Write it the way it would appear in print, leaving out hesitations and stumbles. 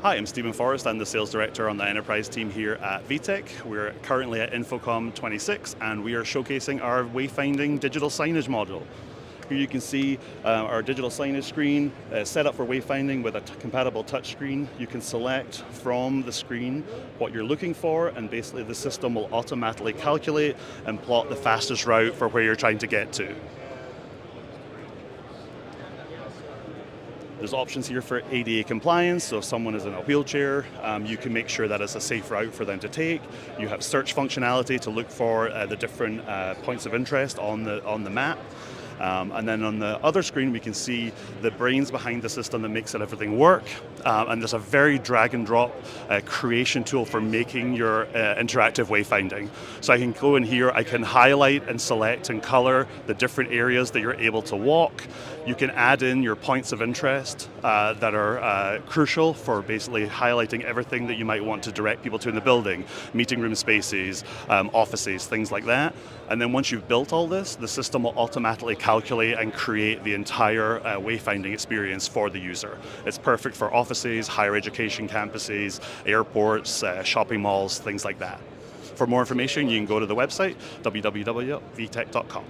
Hi, I'm Stephen Forrest. I'm the sales director on the enterprise team here at Vitec. We're currently at InfoComm 26 and we are showcasing our Wayfinding digital signage module. Here you can see our digital signage screen set up for wayfinding with a compatible touchscreen. You can select from the screen what you're looking for, and basically the system will automatically calculate and plot the fastest route for where you're trying to get to. There's options here for ADA compliance, so if someone is in a wheelchair, you can make sure that it's a safe route for them to take. You have search functionality to look for the different points of interest on the map. And then on the other screen we can see the brains behind the system that makes everything work. And there's a very drag and drop creation tool for making your interactive wayfinding. So I can go in here, I can highlight and select and color the different areas that you're able to walk. You can add in your points of interest that are crucial for basically highlighting everything that you might want to direct people to in the building, meeting room spaces, offices, things like that. And then once you've built all this, the system will automatically calculate and create the entire wayfinding experience for the user. It's perfect for offices, higher education campuses, airports, shopping malls, things like that. For more information, you can go to the website, www.vitec.com.